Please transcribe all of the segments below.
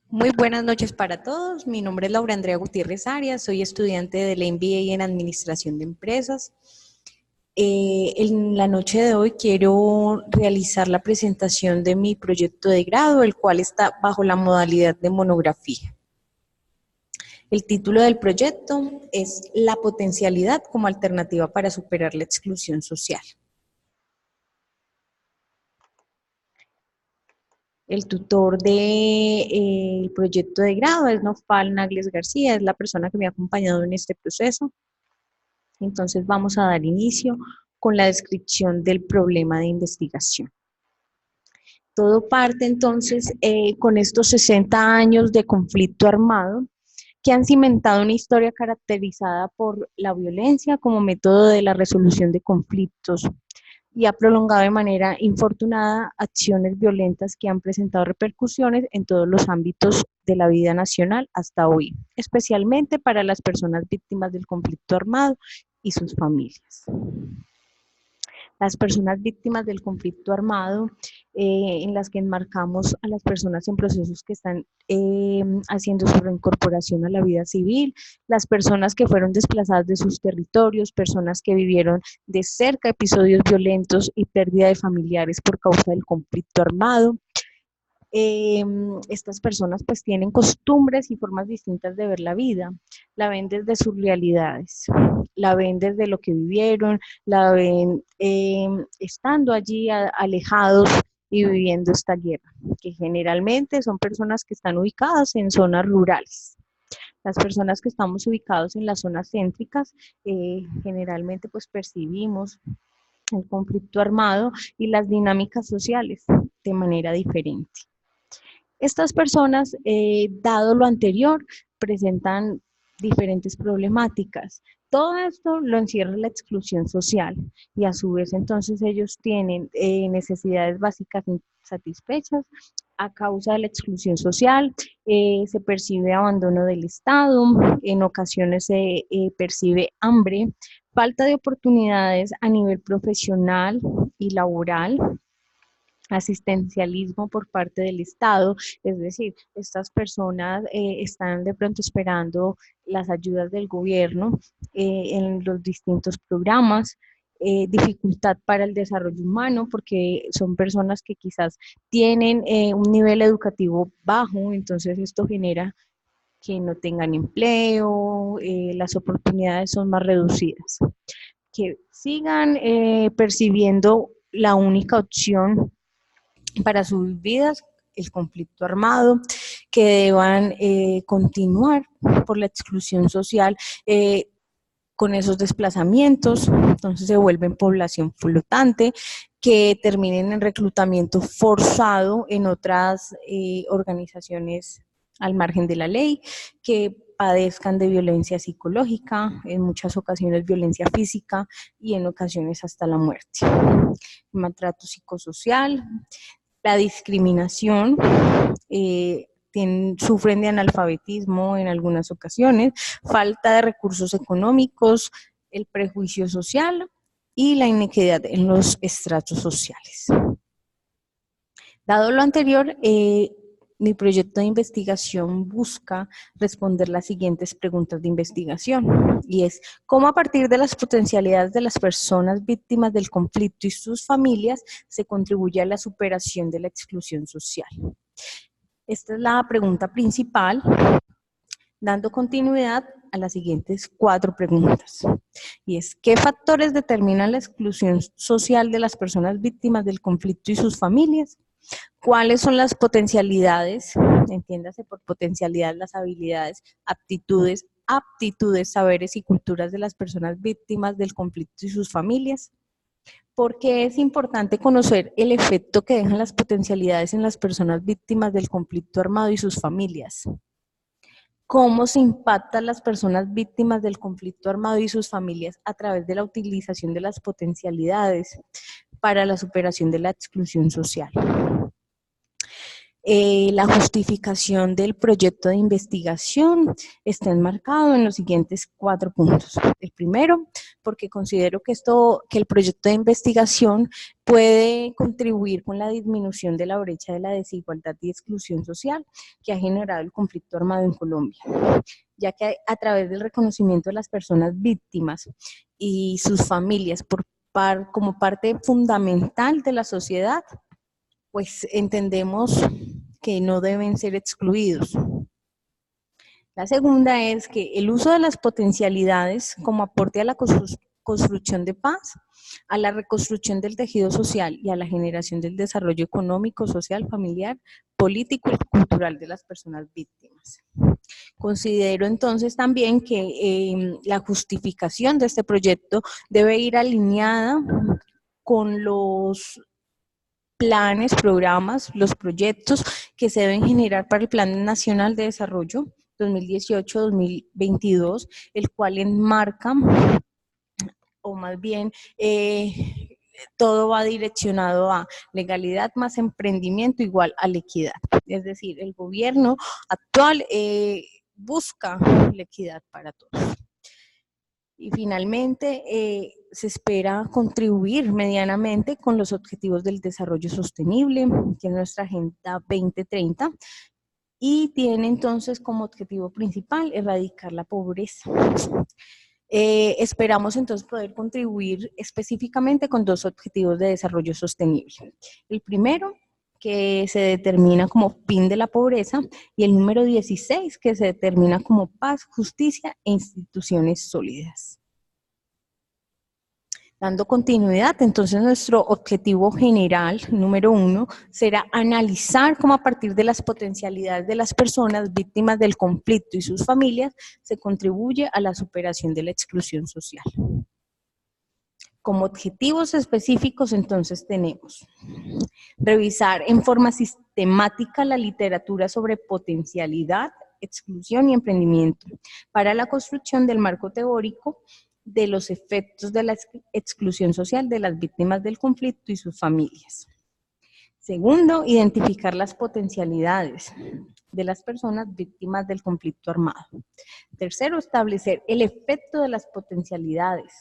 Muy buenas noches para todos. Mi nombre es Laura Andrea Gutiérrez Arias, soy estudiante del MBA en Administración de Empresas. En la noche de hoy quiero realizar la presentación de mi proyecto de grado, el cual está bajo la modalidad de monografía. El título del proyecto es La potencialidad como alternativa para superar la exclusión social. El tutor del proyecto de grado es Nofal Nagles García, es la persona que me ha acompañado en este proceso. Entonces vamos a dar inicio con la descripción del problema de investigación. Todo parte entonces con estos 60 años de conflicto armado que han cimentado una historia caracterizada por la violencia como método de la resolución de conflictos y ha prolongado de manera infortunada acciones violentas que han presentado repercusiones en todos los ámbitos de la vida nacional hasta hoy, especialmente para las personas víctimas del conflicto armado y sus familias. Las personas víctimas del conflicto armado, en las que enmarcamos a las personas en procesos que están haciendo su reincorporación a la vida civil, las personas que fueron desplazadas de sus territorios, personas que vivieron de cerca episodios violentos y pérdida de familiares por causa del conflicto armado. Estas personas pues tienen costumbres y formas distintas de ver la vida, la ven desde sus realidades, la ven desde lo que vivieron, la ven estando allí alejados y viviendo esta guerra, que generalmente son personas que están ubicadas en zonas rurales. Las personas que estamos ubicados en las zonas céntricas, generalmente pues percibimos el conflicto armado y las dinámicas sociales de manera diferente. Estas personas, dado lo anterior, presentan diferentes problemáticas. Todo esto lo encierra la exclusión social y a su vez entonces ellos tienen necesidades básicas insatisfechas a causa de la exclusión social, se percibe abandono del Estado, en ocasiones se percibe hambre, falta de oportunidades a nivel profesional y laboral, asistencialismo por parte del Estado, es decir, estas personas están de pronto esperando las ayudas del gobierno en los distintos programas, dificultad para el desarrollo humano porque son personas que quizás tienen un nivel educativo bajo, entonces esto genera que no tengan empleo, las oportunidades son más reducidas, que sigan percibiendo la única opción para sus vidas, el conflicto armado, que deban continuar por la exclusión social con esos desplazamientos, entonces se vuelven población flotante, que terminen en reclutamiento forzado en otras organizaciones al margen de la ley, que padezcan de violencia psicológica, en muchas ocasiones violencia física y en ocasiones hasta la muerte. Maltrato psicosocial, la discriminación, sufren de analfabetismo en algunas ocasiones, falta de recursos económicos, el prejuicio social y la inequidad en los estratos sociales. Dado lo anterior, mi proyecto de investigación busca responder las siguientes preguntas de investigación, y es, ¿cómo a partir de las potencialidades de las personas víctimas del conflicto y sus familias se contribuye a la superación de la exclusión social? Esta es la pregunta principal, dando continuidad a las siguientes 4 preguntas, y es, ¿qué factores determinan la exclusión social de las personas víctimas del conflicto y sus familias? ¿Cuáles son las potencialidades? Entiéndase por potencialidad las habilidades, aptitudes, saberes y culturas de las personas víctimas del conflicto y sus familias. ¿Por qué es importante conocer el efecto que dejan las potencialidades en las personas víctimas del conflicto armado y sus familias? ¿Cómo se impactan las personas víctimas del conflicto armado y sus familias a través de la utilización de las potencialidades para la superación de la exclusión social? La justificación del proyecto de investigación está enmarcado en los siguientes 4 puntos. El primero, porque considero que el proyecto de investigación puede contribuir con la disminución de la brecha de la desigualdad y exclusión social que ha generado el conflicto armado en Colombia, ya que a través del reconocimiento de las personas víctimas y sus familias como parte fundamental de la sociedad, pues entendemos que no deben ser excluidos. La segunda es que el uso de las potencialidades como aporte a la construcción de paz, a la reconstrucción del tejido social y a la generación del desarrollo económico, social, familiar, político y cultural de las personas víctimas. Considero entonces también que la justificación de este proyecto debe ir alineada con los planes, programas, los proyectos que se deben generar para el Plan Nacional de Desarrollo 2018-2022, el cual enmarca, o más bien, todo va direccionado a legalidad más emprendimiento igual a la equidad. Es decir, el gobierno actual busca la equidad para todos. Y finalmente, se espera contribuir medianamente con los objetivos del desarrollo sostenible, que es nuestra Agenda 2030, y tiene entonces como objetivo principal erradicar la pobreza. Esperamos entonces poder contribuir específicamente con 2 objetivos de desarrollo sostenible. El primero, que se determina como fin de la pobreza, y el número 16, que se determina como paz, justicia e instituciones sólidas. Dando continuidad, entonces nuestro objetivo general, número 1, será analizar cómo a partir de las potencialidades de las personas víctimas del conflicto y sus familias se contribuye a la superación de la exclusión social. Como objetivos específicos, entonces tenemos revisar en forma sistemática la literatura sobre potencialidad, exclusión y emprendimiento para la construcción del marco teórico de los efectos de la exclusión social de las víctimas del conflicto y sus familias. Segundo, identificar las potencialidades de las personas víctimas del conflicto armado. Tercero, establecer el efecto de las potencialidades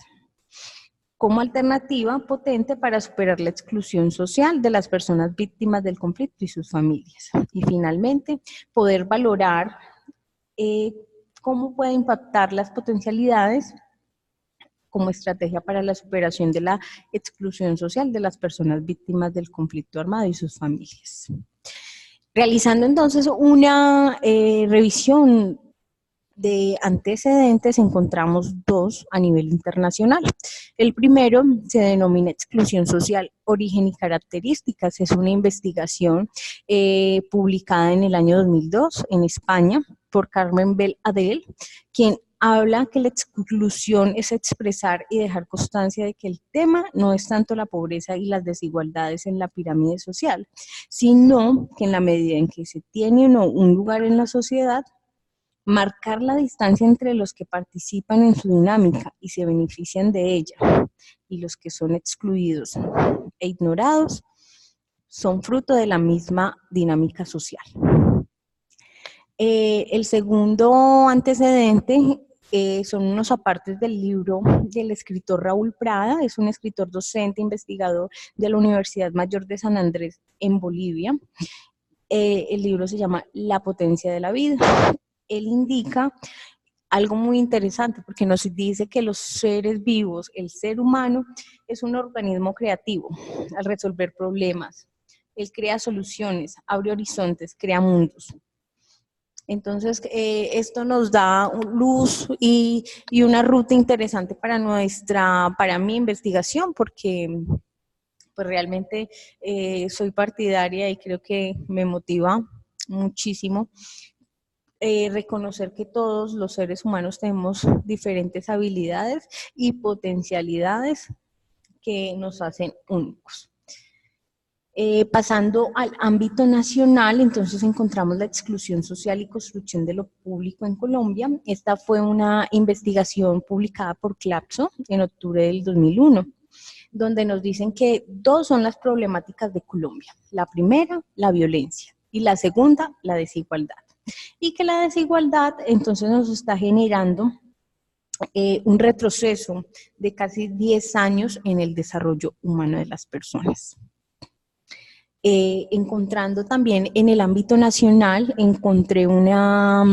como alternativa potente para superar la exclusión social de las personas víctimas del conflicto y sus familias. Y finalmente, poder valorar cómo puede impactar las potencialidades como estrategia para la superación de la exclusión social de las personas víctimas del conflicto armado y sus familias. Realizando entonces una revisión de antecedentes, encontramos 2 a nivel internacional. El primero se denomina exclusión social, origen y características. Es una investigación publicada en el año 2002 en España por Carmen Bel Adel, quien habla que la exclusión es expresar y dejar constancia de que el tema no es tanto la pobreza y las desigualdades en la pirámide social, sino que en la medida en que se tiene o no un lugar en la sociedad, marcar la distancia entre los que participan en su dinámica y se benefician de ella y los que son excluidos e ignorados son fruto de la misma dinámica social. El segundo antecedente son unos apartes del libro del escritor Raúl Prada. Es un escritor docente, investigador de la Universidad Mayor de San Andrés en Bolivia. El libro se llama La potencia de la vida. Él indica algo muy interesante porque nos dice que los seres vivos, el ser humano, es un organismo creativo al resolver problemas. Él crea soluciones, abre horizontes, crea mundos. Entonces, esto nos da luz y una ruta interesante para mi investigación, porque pues realmente soy partidaria y creo que me motiva muchísimo reconocer que todos los seres humanos tenemos diferentes habilidades y potencialidades que nos hacen únicos. Pasando al ámbito nacional, entonces encontramos la exclusión social y construcción de lo público en Colombia. Esta fue una investigación publicada por Clapso en octubre del 2001, donde nos dicen que 2 son las problemáticas de Colombia. La primera, la violencia, y la segunda, la desigualdad. Y que la desigualdad entonces nos está generando un retroceso de casi 10 años en el desarrollo humano de las personas. Encontrando también en el ámbito nacional, encontré una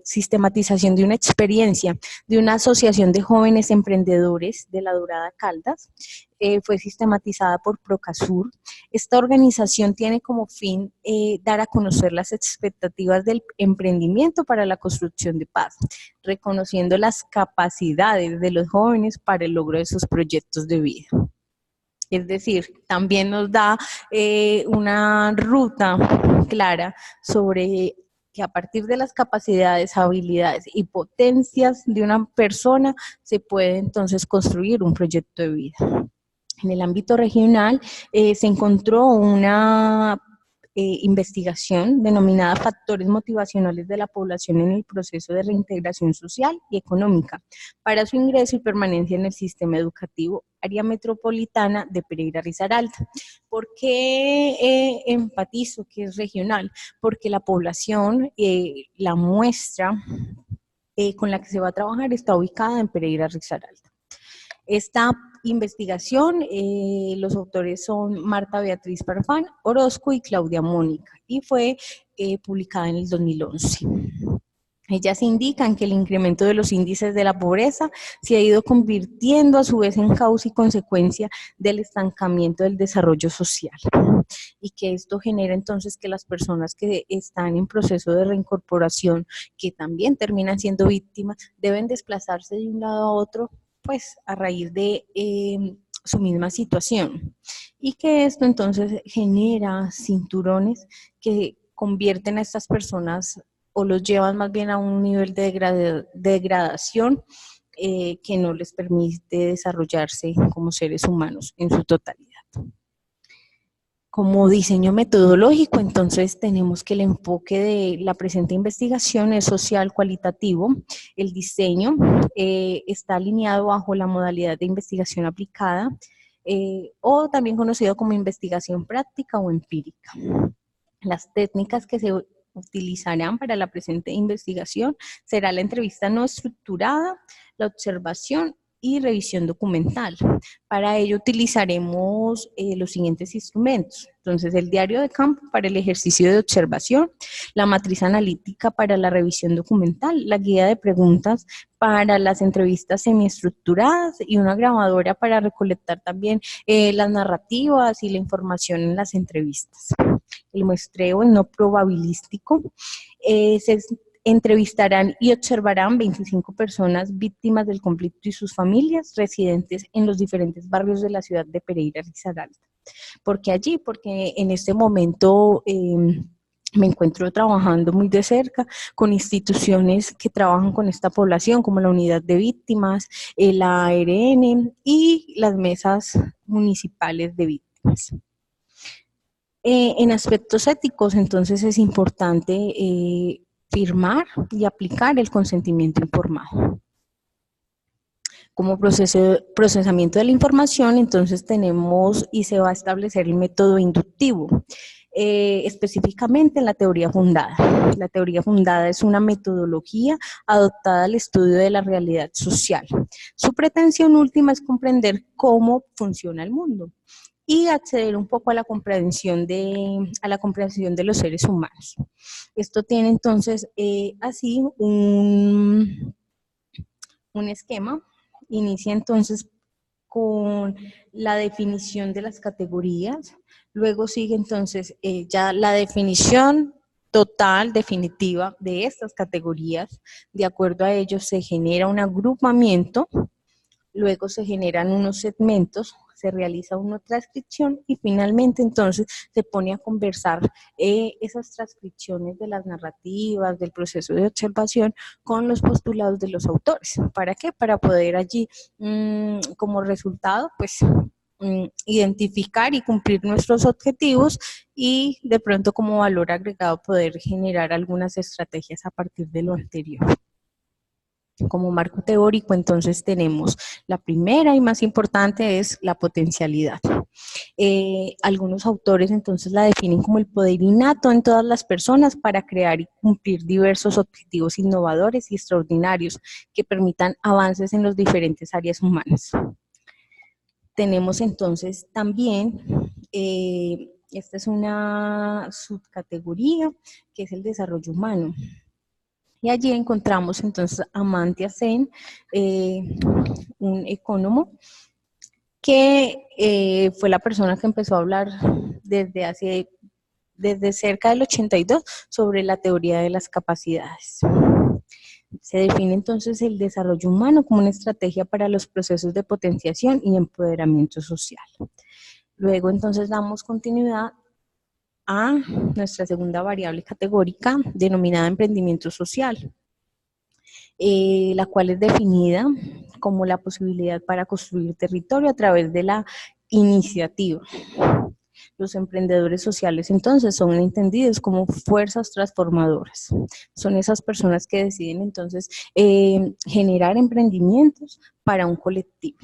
sistematización de una experiencia de una asociación de jóvenes emprendedores de La Dorada Caldas, fue sistematizada por Procasur. Esta organización tiene como fin dar a conocer las expectativas del emprendimiento para la construcción de paz, reconociendo las capacidades de los jóvenes para el logro de sus proyectos de vida. Es decir, también nos da una ruta clara sobre que a partir de las capacidades, habilidades y potencias de una persona se puede entonces construir un proyecto de vida. En el ámbito regional se encontró una investigación denominada Factores motivacionales de la población en el proceso de reintegración social y económica para su ingreso y permanencia en el sistema educativo área metropolitana de Pereira Risaralda. ¿Por qué enfatizo que es regional? Porque la población, la muestra con la que se va a trabajar está ubicada en Pereira Risaralda. Esta investigación, los autores son Marta Beatriz Farfán Orozco y Claudia Mónica, y fue publicada en el 2011. Ellas indican que el incremento de los índices de la pobreza se ha ido convirtiendo a su vez en causa y consecuencia del estancamiento del desarrollo social, y que esto genera entonces que las personas que están en proceso de reincorporación, que también terminan siendo víctimas, deben desplazarse de un lado a otro, pues a raíz de su misma situación, y que esto entonces genera cinturones que convierten a estas personas o los llevan más bien a un nivel de degradación que no les permite desarrollarse como seres humanos en su totalidad. Como diseño metodológico, entonces tenemos que el enfoque de la presente investigación es social cualitativo. El diseño está alineado bajo la modalidad de investigación aplicada o también conocido como investigación práctica o empírica. Las técnicas que se utilizarán para la presente investigación será la entrevista no estructurada, la observación y revisión documental. Para ello utilizaremos los siguientes instrumentos. Entonces, el diario de campo para el ejercicio de observación, la matriz analítica para la revisión documental, la guía de preguntas para las entrevistas semiestructuradas y una grabadora para recolectar también las narrativas y la información en las entrevistas. El muestreo, el no probabilístico, se entrevistarán y observarán 25 personas víctimas del conflicto y sus familias residentes en los diferentes barrios de la ciudad de Pereira Risaralda. ¿Por qué allí? Porque en este momento me encuentro trabajando muy de cerca con instituciones que trabajan con esta población, como la Unidad de Víctimas, la ARN y las mesas municipales de víctimas. En aspectos éticos, entonces, es importante firmar y aplicar el consentimiento informado. Como procesamiento de la información, entonces tenemos y se va a establecer el método inductivo, específicamente en la teoría fundada. La teoría fundada es una metodología adoptada al estudio de la realidad social. Su pretensión última es comprender cómo funciona el mundo y acceder un poco a la comprensión de los seres humanos. Esto tiene entonces así un esquema. Inicia entonces con la definición de las categorías, luego sigue entonces ya la definición total, definitiva de estas categorías. De acuerdo a ello se genera un agrupamiento, luego se generan unos segmentos, se realiza una transcripción y finalmente entonces se pone a conversar esas transcripciones de las narrativas, del proceso de observación con los postulados de los autores. ¿Para qué? Para poder allí como resultado pues identificar y cumplir nuestros objetivos y de pronto como valor agregado poder generar algunas estrategias a partir de lo anterior. Como marco teórico, entonces tenemos la primera y más importante es la potencialidad. Algunos autores entonces la definen como el poder innato en todas las personas para crear y cumplir diversos objetivos innovadores y extraordinarios que permitan avances en las diferentes áreas humanas. Tenemos entonces también, esta es una subcategoría que es el desarrollo humano. Y allí encontramos entonces a Amartya Sen, un economo que fue la persona que empezó a hablar desde cerca del 82 sobre la teoría de las capacidades. Se define entonces el desarrollo humano como una estrategia para los procesos de potenciación y empoderamiento social. Luego entonces damos continuidad a nuestra segunda variable categórica denominada emprendimiento social, la cual es definida como la posibilidad para construir territorio a través de la iniciativa. Los emprendedores sociales entonces son entendidos como fuerzas transformadoras. Son esas personas que deciden entonces generar emprendimientos para un colectivo.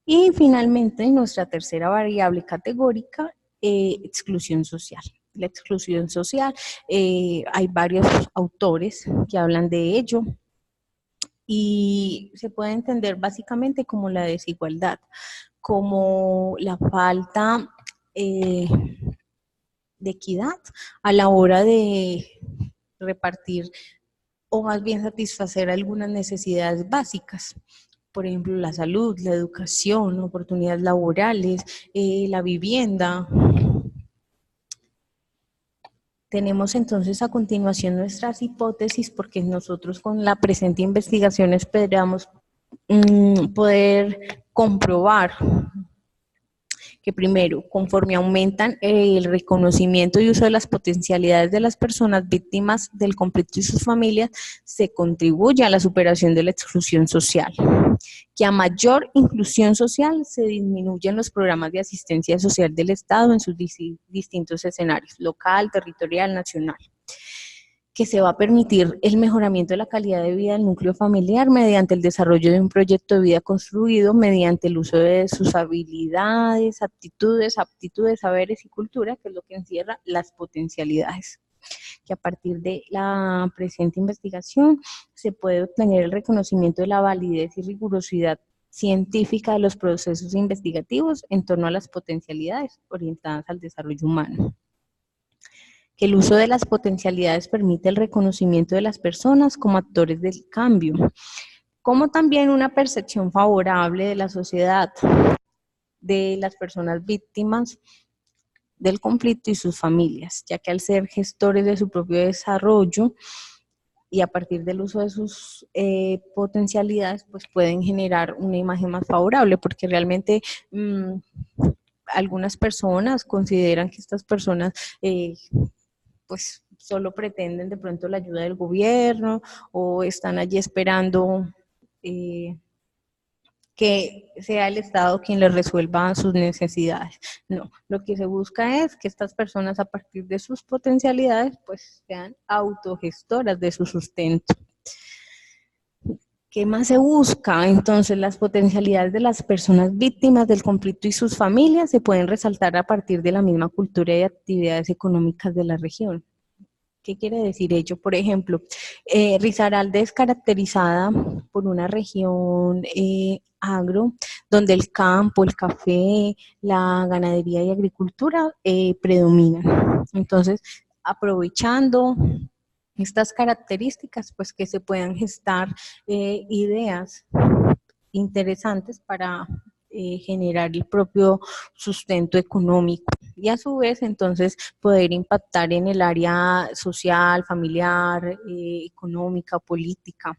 Y finalmente nuestra tercera variable categórica, exclusión social. La exclusión social, hay varios autores que hablan de ello y se puede entender básicamente como la desigualdad, como la falta de equidad a la hora de repartir o más bien satisfacer algunas necesidades básicas. Por ejemplo, la salud, la educación, oportunidades laborales, la vivienda. Tenemos entonces a continuación nuestras hipótesis, porque nosotros con la presente investigación esperamos poder comprobar que primero, conforme aumentan el reconocimiento y uso de las potencialidades de las personas víctimas del conflicto y sus familias, se contribuye a la superación de la exclusión social. Que a mayor inclusión social se disminuyen los programas de asistencia social del Estado en sus distintos escenarios, local, territorial, nacional. Que se va a permitir el mejoramiento de la calidad de vida del núcleo familiar mediante el desarrollo de un proyecto de vida construido mediante el uso de sus habilidades, aptitudes, saberes y cultura, que es lo que encierra las potencialidades. Que a partir de la presente investigación se puede obtener el reconocimiento de la validez y rigurosidad científica de los procesos investigativos en torno a las potencialidades orientadas al desarrollo humano. Que el uso de las potencialidades permite el reconocimiento de las personas como actores del cambio, como también una percepción favorable de la sociedad, de las personas víctimas del conflicto y sus familias, ya que al ser gestores de su propio desarrollo y a partir del uso de sus potencialidades, pues pueden generar una imagen más favorable, porque realmente algunas personas consideran que estas personas pues solo pretenden de pronto la ayuda del gobierno o están allí esperando que sea el Estado quien les resuelva sus necesidades. No, lo que se busca es que estas personas a partir de sus potencialidades pues sean autogestoras de su sustento. ¿Qué más se busca? Entonces, las potencialidades de las personas víctimas del conflicto y sus familias se pueden resaltar a partir de la misma cultura y actividades económicas de la región. ¿Qué quiere decir ello? Por ejemplo, Risaralda es caracterizada por una región agro, donde el campo, el café, la ganadería y agricultura predominan. Entonces, aprovechando estas características, pues que se puedan gestar ideas interesantes para generar el propio sustento económico y a su vez entonces poder impactar en el área social, familiar, económica, política.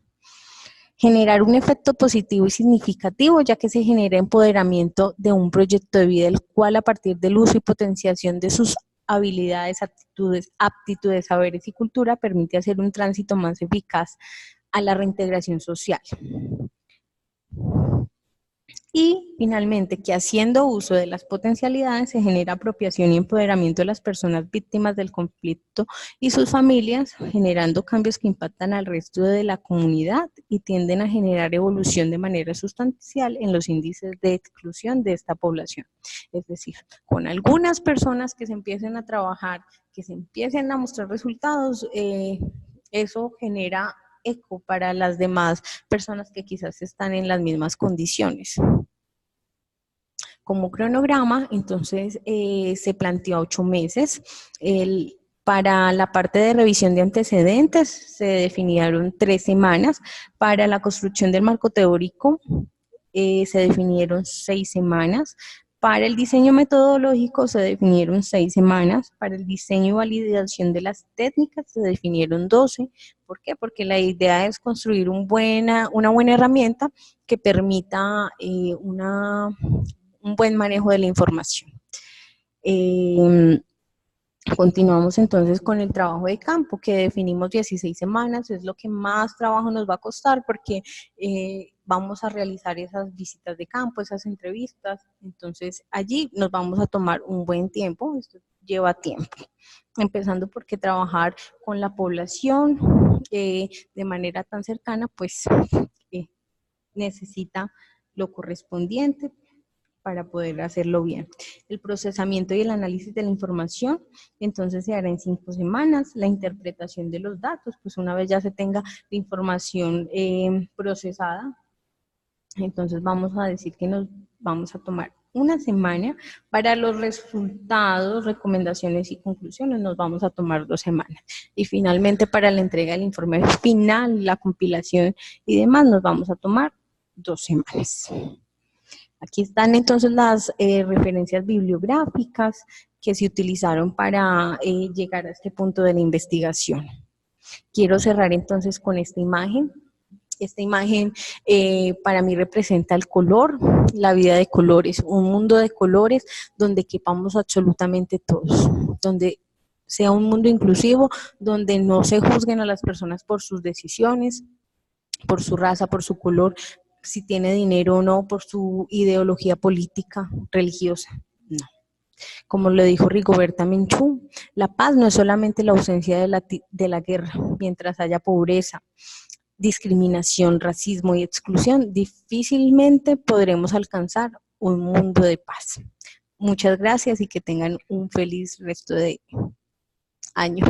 Generar un efecto positivo y significativo, ya que se genera empoderamiento de un proyecto de vida, el cual a partir del uso y potenciación de sus habilidades, aptitudes, saberes y cultura permite hacer un tránsito más eficaz a la reintegración social. Y finalmente, que haciendo uso de las potencialidades se genera apropiación y empoderamiento de las personas víctimas del conflicto y sus familias, generando cambios que impactan al resto de la comunidad y tienden a generar evolución de manera sustancial en los índices de exclusión de esta población. Es decir, con algunas personas que se empiecen a trabajar, que se empiecen a mostrar resultados, eso genera eco para las demás personas que quizás están en las mismas condiciones. Como cronograma, entonces se planteó 8 meses. Para la parte de revisión de antecedentes se definieron 3 semanas. Para la construcción del marco teórico se definieron 6 semanas. Para el diseño metodológico se definieron 6 semanas. Para el diseño y validación de las técnicas se definieron 12. ¿Por qué? Porque la idea es construir una buena herramienta que permita un buen manejo de la información. Continuamos entonces con el trabajo de campo, que definimos 16 semanas, es lo que más trabajo nos va a costar porque vamos a realizar esas visitas de campo, esas entrevistas, entonces allí nos vamos a tomar un buen tiempo, esto lleva tiempo, empezando porque trabajar con la población de manera tan cercana, pues necesita lo correspondiente para poder hacerlo bien. El procesamiento y el análisis de la información, entonces se hará en 5 semanas. La interpretación de los datos, pues una vez ya se tenga la información procesada, entonces vamos a decir que nos vamos a tomar una semana. Para los resultados, recomendaciones y conclusiones nos vamos a tomar 2 semanas. Y finalmente para la entrega del informe final, la compilación y demás nos vamos a tomar 2 semanas. Aquí están entonces las referencias bibliográficas que se utilizaron para llegar a este punto de la investigación. Quiero cerrar entonces con esta imagen. Esta imagen para mí representa el color, la vida de colores, un mundo de colores donde quepamos absolutamente todos, donde sea un mundo inclusivo, donde no se juzguen a las personas por sus decisiones, por su raza, por su color, si tiene dinero o no, por su ideología política, religiosa. No. Como lo dijo Rigoberta Menchú, la paz no es solamente la ausencia de la guerra. Mientras haya pobreza, discriminación, racismo y exclusión, difícilmente podremos alcanzar un mundo de paz. Muchas gracias y que tengan un feliz resto de año.